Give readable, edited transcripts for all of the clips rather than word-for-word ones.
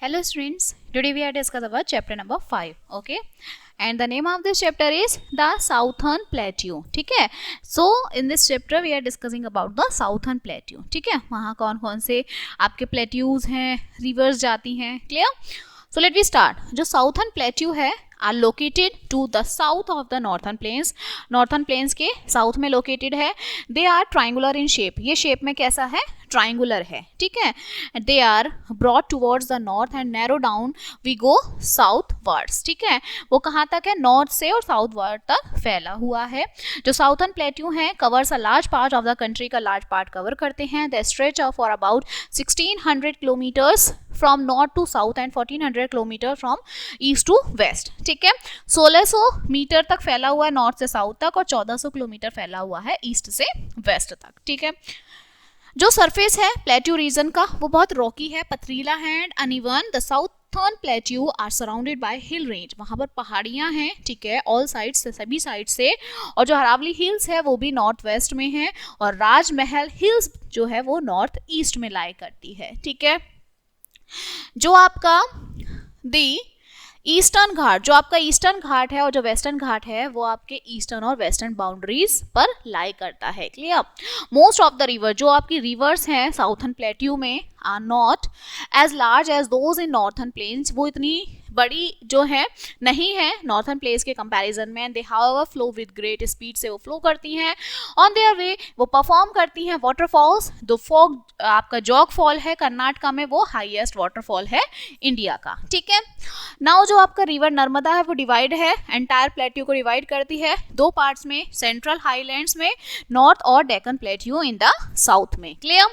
Hello students, today we are discussing about chapter number 5, okay, and the name of this chapter is the Southern Plateau. ठीक है, so in this chapter we are discussing about the Southern Plateau. ठीक है, वहाँ कौन कौन से आपके plateaus हैं, rivers जाती हैं, clear? So let we start. जो Southern Plateau है are located to the south of the northern plains. Northern plains के south में located है. They are triangular in shape. ये shape में कैसा है? ट्राइंगुलर है, ठीक है. They are broad towards the north and narrow down we go southwards. ठीक है, वो कहाँ तक है? नॉर्थ से और साउथवर्ड तक फैला हुआ है. जो साउथर्न प्लेट्यू है covers a large part of the country का लार्ज पार्ट कवर करते हैं. They stretch of for about 1600 kilometres from north to south and 1400 kilometre from east to west. ठीक है, 1600 मीटर तक फैला हुआ है नॉर्थ से साउथ तक और 1400 किलोमीटर फैला हुआ है ईस्ट से वेस्ट तक. ठीक है, जो सरफेस है प्लेट्यू रीजन का वो बहुत रॉकी है, पथरीला है and uneven. The southern plateau are surrounded by hill range. वहां पर पहाड़ियां हैं, ठीक है, ऑल साइड से, सभी साइड से. और जो अरावली हिल्स है वो भी नॉर्थ वेस्ट में है और राजमहल हिल्स जो है वो नॉर्थ ईस्ट में लाई करती है. ठीक है, जो आपका दी ईस्टर्न घाट, जो आपका ईस्टर्न घाट है और जो वेस्टर्न घाट है वो आपके ईस्टर्न और वेस्टर्न बाउंड्रीज पर लाई करता है. Clear? Most of the river, जो आपकी रिवर्स हैं साउथर्न प्लेट्यू में, are not as large as those in northern plains. वो इतनी बड़ी जो है नहीं है नॉर्थर्न प्लेस के कंपैरिजन में. They however flow with great speed से वो फ्लो करती हैं. ऑन देयर वे वो परफॉर्म करती हैं वाटरफॉल्स. द फॉग आपका जॉग फॉल है कर्नाटका में, वो हाईएस्ट वाटरफॉल है इंडिया का. ठीक है, नाउ जो आपका रिवर नर्मदा है वो डिवाइड है, एंटायर प्लेट्यू को डिवाइड करती है दो पार्ट्स में, सेंट्रल हाईलैंड्स में नॉर्थ और Deccan plateau in the south में. क्लियर?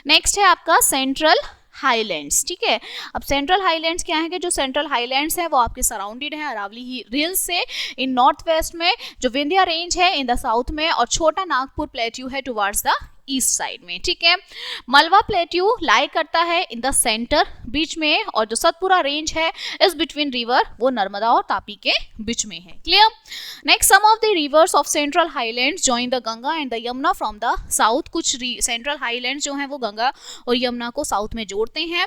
नेक्स्ट है आपका सेंट्रल हाईलैंड्स. ठीक है, अब सेंट्रल हाईलैंड्स क्या है कि जो सेंट्रल हाईलैंड्स है वो आपके सराउंडेड है अरावली हिल्स से इन नॉर्थ वेस्ट में, जो विंध्या रेंज है इन द साउथ में और छोटा नागपुर प्लेट्यू है टुवर्ड्स द ईस्ट साइड में. ठीक है, मलवा प्लेट्यू लाई करता है इन द सेंटर बीच में और जो सतपुरा रेंज है इस बिटवीन रिवर वो नर्मदा और तापी के बीच में है. Clear? Next, some of the rivers of central highlands join the Ganga and the Yamuna from the south. कुछ सेंट्रल हाईलैंड्स जो हैं वो गंगा और यमुना को साउथ में जोड़ते हैं.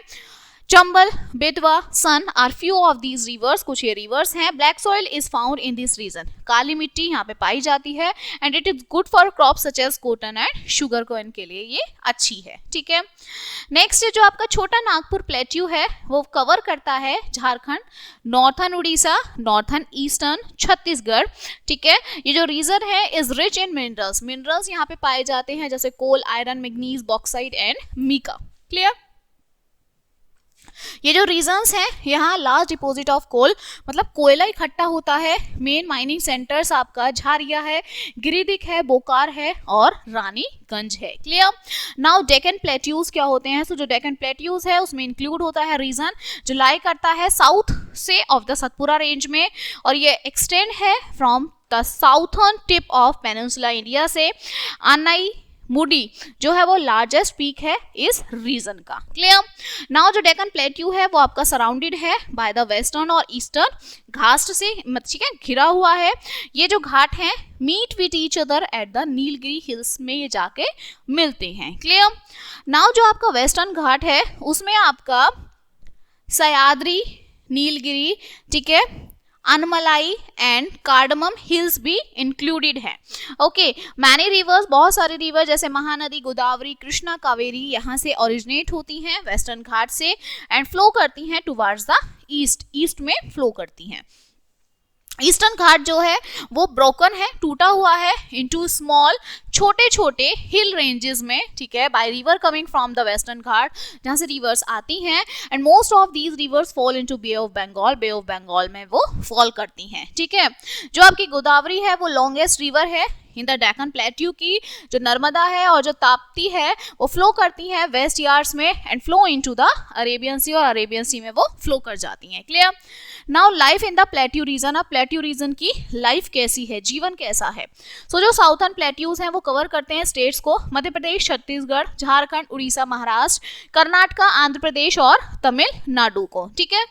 Chambal, Betwa, Son are few of these rivers. कुछ ये रिवर्स हैं. Black soil is found in this region. काली मिट्टी यहाँ पे पाई जाती है and it is good for crop such as cotton and sugarcane के लिए ये अच्छी है. ठीक है, नेक्स्ट जो आपका छोटा नागपुर प्लेट्यू है वो कवर करता है Jharkhand, northern Orissa, northern eastern Chhattisgarh. ठीक है, ये जो रीजन है is rich in minerals. Minerals यहाँ पे पाए जाते हैं जैसे coal, iron, manganese, bauxite and mica. Clear? ये जो रीजन्स हैं यहाँ लार्ज डिपॉजिट ऑफ कोल, मतलब कोयला इकट्ठा होता है. मेन माइनिंग सेंटर्स आपका झारिया है, गिरिदिक है, बोकार है और रानीगंज है. क्लियर? नाउ डेक्कन प्लेट्यूज क्या होते हैं? सो जो डेक्कन प्लेट्यूज है उसमें इंक्लूड होता है रीजन जो लाई करता है साउथ से ऑफ द सतपुरा रेंज में और ये एक्सटेंड है from the southern tip of peninsula India से. आनाई मुडी जो है वो लार्जेस्ट पीक है इस रीजन का. क्लियर? नाउ जो डेक्कन प्लेट्यू है वो आपका सराउंडेड है बाय द वेस्टर्न और ईस्टर्न घाट से, ठीक है, घिरा हुआ है. ये जो घाट हैं meet with each other at the Nilgiri hills में ये जाके मिलते हैं. क्लियर? नाउ जो आपका वेस्टर्न घाट है उसमें आपका सह्याद्री, नीलगिरी, ठीक है, अनमलाई एंड कार्डमम हिल्स भी इंक्लूडेड है. ओके, मैनी रिवर्स, बहुत सारे रिवर जैसे महानदी, गोदावरी, कृष्णा, कावेरी यहाँ से ओरिजिनेट होती हैं वेस्टर्न घाट से एंड फ्लो करती हैं टुवर्ड्स द ईस्ट. ईस्ट में फ्लो करती हैं. ईस्टर्न घाट जो है वो ब्रोकन है, टूटा हुआ है इनटू स्मॉल, छोटे छोटे हिल रेंजेस में. ठीक है, by river coming from the western Ghat जहाँ से रिवर्स आती हैं and most of these rivers fall into Bay of Bengal. Bay of Bengal में वो फॉल करती हैं. ठीक है, जो आपकी गोदावरी है वो लॉन्गेस्ट रिवर है इन द डेक्कन प्लेट्यू की. जो नर्मदा है और जो ताप्ती है वो फ्लो करती है वेस्ट यार्ड्स में and flow into the Arabian Sea और अरेबियन सी में वो फ्लो कर जाती हैं. Clear? Now life in the plateau region. अब प्लेट्यू रीजन की लाइफ कैसी है, जीवन कैसा है? सो जो साउथर्न प्लेट्यूज हैं वो कवर करते हैं स्टेट्स को, मध्य प्रदेश, छत्तीसगढ़, झारखंड, उड़ीसा, महाराष्ट्र, कर्नाटका, आंध्र प्रदेश और तमिलनाडु को. ठीक है,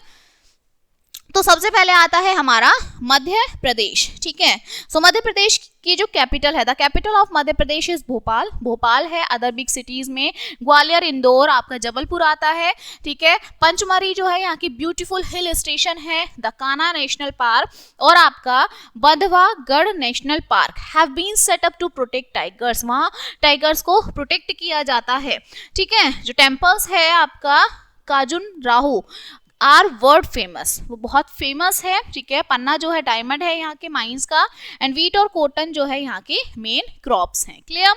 तो सबसे पहले आता है हमारा मध्य प्रदेश, ठीक है। सो मध्य प्रदेश की जो कैपिटल है, the capital of Madhya Pradesh is Bhopal, Bhopal है। अदर बिग सिटीज में ग्वालियर, इंदौर, आपका जबलपुर आता है, ठीक है। पंचमढ़ी जो है यहाँ की ब्यूटीफुल हिल स्टेशन है। द कान्हा नेशनल पार्क और आपका Bandhavgarh National Park have been set up to protect tigers, वहाँ टाइगर्स को प्रोटेक्ट किया जाता है, ठीक है। जो टेम्पल्स है आपका Khajuraho are world famous, वो बहुत फेमस है, ठीक है। पन्ना जो है डायमंड है यहाँ के माइंस का, एंड वीट और कॉटन जो है यहाँ के मेन क्रॉप्स हैं, क्लियर।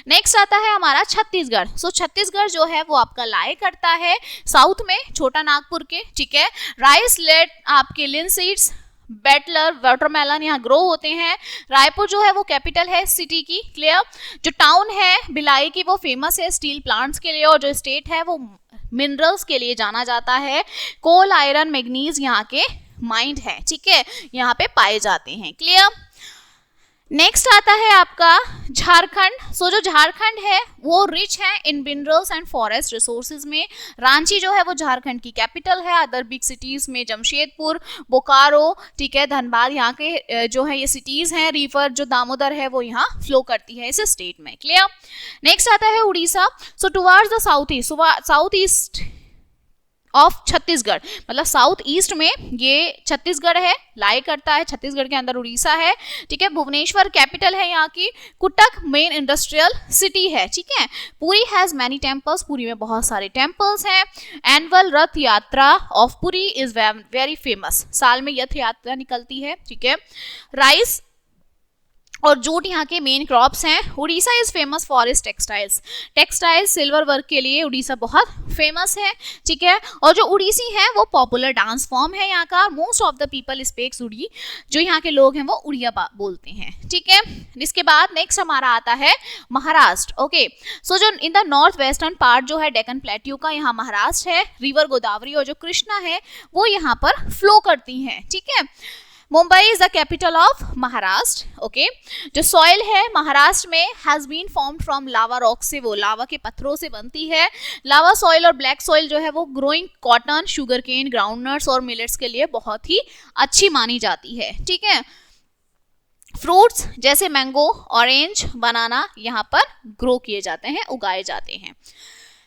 नेक्स्ट आता है हमारा छत्तीसगढ़। सो छत्तीसगढ़ जो है वो आपका लाई करता है साउथ में छोटा नागपुर के, ठीक है। राइस लेट आपके लिनसीड्स बैटलर वाटरमेलन यहाँ ग्रो होते हैं। रायपुर जो है वो कैपिटल है सिटी की, क्लियर। जो टाउन है भिलाई की वो फेमस है स्टील प्लांट्स के लिए, और जो स्टेट है वो मिनरल्स के लिए जाना जाता है। कोल, आयरन, मैग्नीज यहाँ के माइंड है, ठीक है, यहाँ पे पाए जाते हैं, क्लियर। नेक्स्ट आता है आपका झारखंड। सो जो झारखंड है वो रिच है इन मिनरल्स एंड फॉरेस्ट रिसोर्सेज में। रांची जो है वो झारखंड की कैपिटल है। अदर बिग सिटीज में जमशेदपुर, बोकारो, ठीक है, धनबाद यहाँ के जो है ये सिटीज हैं। रिवर जो दामोदर है वो यहाँ फ्लो करती है इस स्टेट में, क्लियर। नेक्स्ट आता है Orissa. So towards the south east of Chhattisgarh, मतलब साउथ ईस्ट में ये छत्तीसगढ़ है, लाई करता है। छत्तीसगढ़ के अंदर उड़ीसा है, ठीक है। भुवनेश्वर कैपिटल है यहाँ की। कुटक मेन इंडस्ट्रियल सिटी है, ठीक है। Puri has many temples, Puri में बहुत सारे टेम्पल्स हैं। एनुअल रथ यात्रा of Puri is very famous, साल में रथ यात्रा निकलती है, ठीक है। राइस और जूट यहाँ के मेन क्रॉप्स हैं। Orissa is famous for is textiles, textiles silver work के लिए उड़ीसा बहुत फेमस है, ठीक है। और जो उड़ीसी है वो पॉपुलर डांस फॉर्म है यहाँ का। Most of the people speaks उड़ी, जो यहाँ के लोग हैं वो उड़िया बोलते हैं, ठीक है। इसके बाद नेक्स्ट हमारा आता है महाराष्ट्र, ओके। सो जो in the north western part जो है डेक्कन प्लेट्यू का, यहाँ महाराष्ट्र है। रिवर गोदावरी और जो कृष्णा है वो यहाँ पर फ्लो करती हैं, ठीक है। Mumbai is the capital of Maharashtra, okay. जो सॉइल है महाराष्ट्र में has been formed from lava rock से, वो लावा के पत्थरों से बनती है। लावा सॉइल और ब्लैक सॉइल जो है वो growing cotton, sugar cane, groundnuts और मिलेट्स के लिए बहुत ही अच्छी मानी जाती है, ठीक है। फ्रूट्स जैसे मैंगो, ऑरेंज, बनाना यहाँ पर ग्रो किए जाते हैं, उगाए जाते हैं।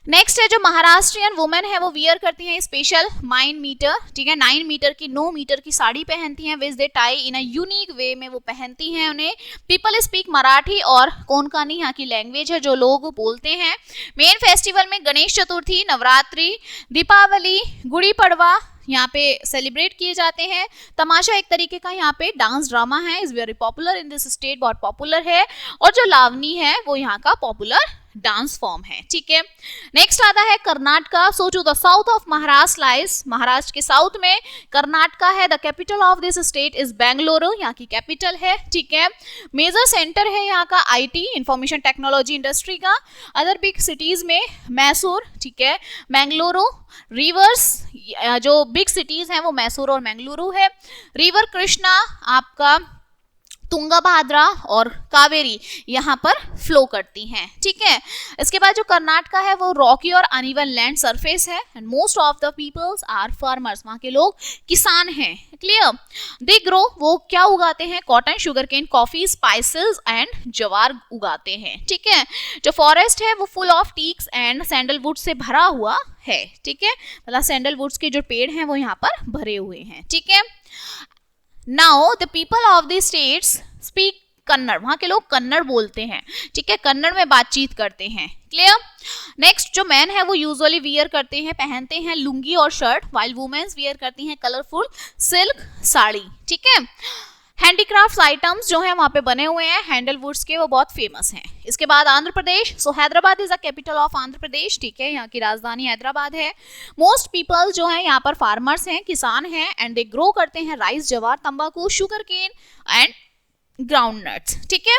नेक्स्ट है जो महाराष्ट्रियन वुमेन है वो वियर करती हैं स्पेशल 9 मीटर, ठीक है, 9 मीटर की 9 मीटर की साड़ी पहनती हैं, विच दे tie in a unique way में वो पहनती हैं उन्हें। पीपल स्पीक मराठी और कोंकणी यहाँ की लैंग्वेज है जो लोग बोलते हैं। मेन फेस्टिवल में गणेश चतुर्थी, नवरात्रि, दीपावली, गुड़ी पड़वा यहाँ पे सेलिब्रेट किए जाते हैं। तमाशा एक तरीके का यहाँ पे डांस ड्रामा है, is very popular in this state, बहुत पॉपुलर है। और जो लावनी है वो यहाँ का पॉपुलर डांस फॉर्म है, ठीक है। नेक्स्ट आता है Karnataka. So to the south of Maharashtra lies, Maharashtra के साउथ में कर्नाटका है। The capital of this state is Bengaluru, यहाँ की कैपिटल है, ठीक है। मेजर सेंटर है यहाँ का आईटी, इंफॉर्मेशन टेक्नोलॉजी इंडस्ट्री का। अदर बिग सिटीज में मैसूर, ठीक है, बेंगलुरु। रिवर्स जो बिग सिटीज हैं वो मैसूर और बेंगलुरु है। रिवर कृष्णा आपका तुंगभद्रा और कावेरी यहाँ पर फ्लो करती हैं, ठीक है। इसके बाद जो कर्नाटका है वो रॉकी और अनइवन लैंड सरफेस है, and most of the peoples are farmers, वहाँ के लोग किसान हैं, क्लियर। दे ग्रो, वो क्या उगाते हैं, cotton, sugar cane, coffee, spices and jowar उगाते हैं, ठीक है। जो फॉरेस्ट है वो full of teaks and sandalwood से भरा हुआ है, ठीक है, मतलब सैंडलवुड्स के जो पेड़ हैं वो यहाँ पर भरे हुए हैं, ठीक है। Now the people of the states speak Kannada, वहाँ के लोग कन्नड़ बोलते हैं, ठीक है, कन्नड़ में बातचीत करते हैं, क्लियर। नेक्स्ट जो मैन है वो यूजुअली वियर करते हैं, पहनते हैं लुंगी और शर्ट, वाइल वुमेन्स वियर करती हैं कलरफुल सिल्क साड़ी, ठीक है। हैंडीक्राफ्ट आइटम्स जो हैं वहाँ पे बने हुए हैं हैंडलवुड्स के, वो बहुत फेमस हैं। इसके बाद Andhra Pradesh. So Hyderabad is the capital of Andhra Pradesh, ठीक है, यहाँ की राजधानी हैदराबाद है। मोस्ट पीपल जो है यहाँ पर फार्मर्स हैं, किसान हैं, एंड दे ग्रो करते हैं राइस, जवार, तंबाकू, sugar cane and ground nuts, ठीक है।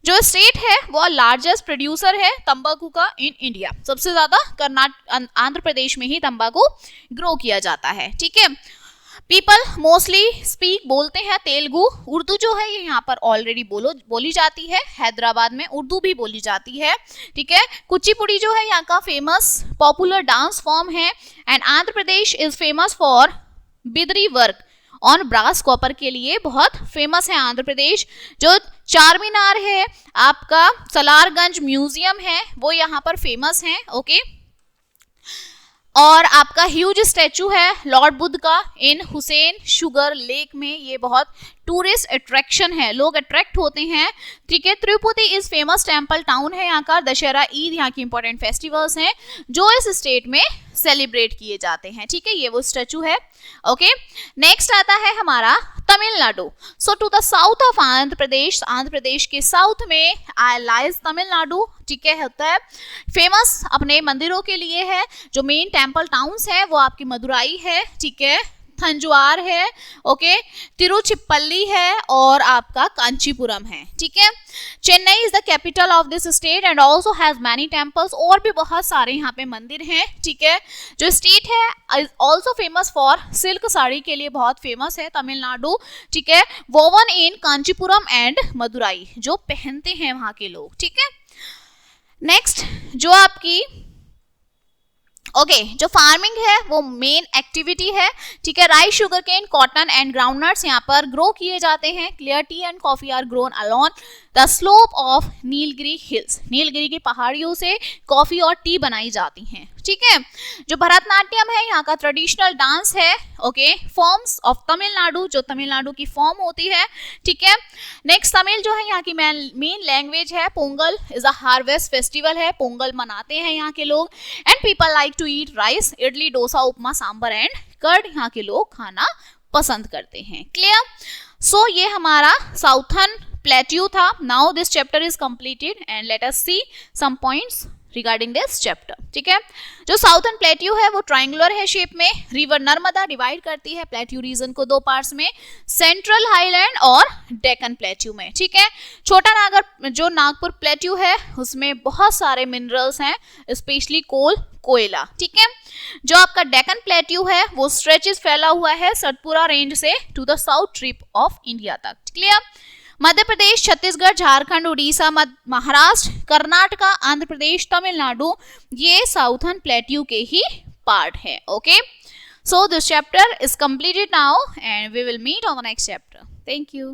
जो स्टेट है वो लार्जेस्ट प्रोड्यूसर है तंबाकू का इन इंडिया, सबसे ज्यादा आंध्र प्रदेश में ही तंबाकू ग्रो किया जाता है, ठीक है। पीपल मोस्टली स्पीक बोलते हैं तेलुगु, उर्दू जो है ये यहाँ पर ऑलरेडी बोली जाती है, हैदराबाद में उर्दू भी बोली जाती है, ठीक है। कुचिपुड़ी जो है यहाँ का फेमस पॉपुलर डांस फॉर्म है, and Andhra Pradesh is famous for Bidri work, on brass copper के लिए बहुत फेमस है आंध्र प्रदेश। जो चार मीनार है, आपका सलारगंज म्यूजियम है, वो यहाँ पर फेमस है। ओके, और आपका ह्यूज स्टैचू है लॉर्ड बुद्ध का इन हुसैन शुगर लेक में, ये बहुत टूरिस्ट अट्रैक्शन है, लोग अट्रैक्ट होते हैं। ठीक है, Tirupati is famous temple town है यहाँ का। दशहरा ईद यहाँ की इंपॉर्टेंट फेस्टिवल्स हैं जो इस स्टेट में सेलिब्रेट किए जाते हैं। ठीक है, ये वो स्टैचू है। ओके, नेक्स्ट आता है हमारा Tamil Nadu. So to the south of Andhra Pradesh, Andhra Pradesh के साउथ में लाइज तमिलनाडु। ठीक है, होता है फेमस अपने मंदिरों के लिए है। जो मेन टेम्पल टाउन्स है वो आपकी मदुराई है, ठीक है, थंजवार है, ओके, तिरुचिप्पल्ली है और आपका कांचीपुरम है। ठीक है, Chennai is the capital of this state and also has many temples, और भी बहुत सारे यहाँ पे मंदिर हैं। ठीक है, जो स्टेट है is also famous for silk sari के लिए बहुत फेमस है तमिलनाडु। ठीक है, woven in Kanchipuram and Madurai, जो पहनते हैं वहाँ के लोग। ठीक है, नेक्स्ट जो आपकी जो फार्मिंग है वो मेन एक्टिविटी है। ठीक है, rice, sugar cane, cotton and groundnuts यहाँ पर ग्रो किए जाते हैं। Clear tea and coffee are grown along the slope of Nilgiri hills, Nilgiri की पहाड़ियों से कॉफी और टी बनाई जाती हैं। ठीक है, जो भरतनाट्यम है यहाँ का ट्रेडिशनल डांस है। ओके, फॉर्म्स ऑफ तमिलनाडु, जो तमिलनाडु की फॉर्म होती है। ठीक है, नेक्स्ट तमिल जो है यहाँ की मेन लैंग्वेज है। Pongal is a harvest festival है, पोंगल मनाते हैं यहाँ के लोग। And people like to eat rice, idli, dosa, upma, sambar and curd यहाँ के लोग खाना पसंद करते हैं। क्लियर? सो ये हमारा साउथर्न प्लेट्यू था। Now this chapter is completed and let us see some points regarding this chapter. ठीक है, जो साउथर्न प्लेट्यू है वो ट्रायंगुलर है शेप में। रिवर नर्मदा डिवाइड करती है प्लेट्यू रीजन को दो पार्ट्स में, सेंट्रल हाईलैंड और डेक्कन प्लेट्यू में। ठीक है, छोटा नागर जो नागपुर प्लेट्यू है उसमें बहुत सारे मिनरल्स हैं, स्पेशली कोल, कोयला। ठीक है, जो आपका डेक्कन प्लेट्यू है वो स्ट्रेचेस फैला हुआ है सतपुरा रेंज से to the south trip of India तक। क्लियर? मध्य प्रदेश, छत्तीसगढ़, झारखंड, उड़ीसा, महाराष्ट्र, कर्नाटका, आंध्र प्रदेश, तमिलनाडु, ये साउथर्न प्लेट्यू के ही पार्ट है। Okay, so this chapter is completed now and we will meet on the next chapter. Thank you.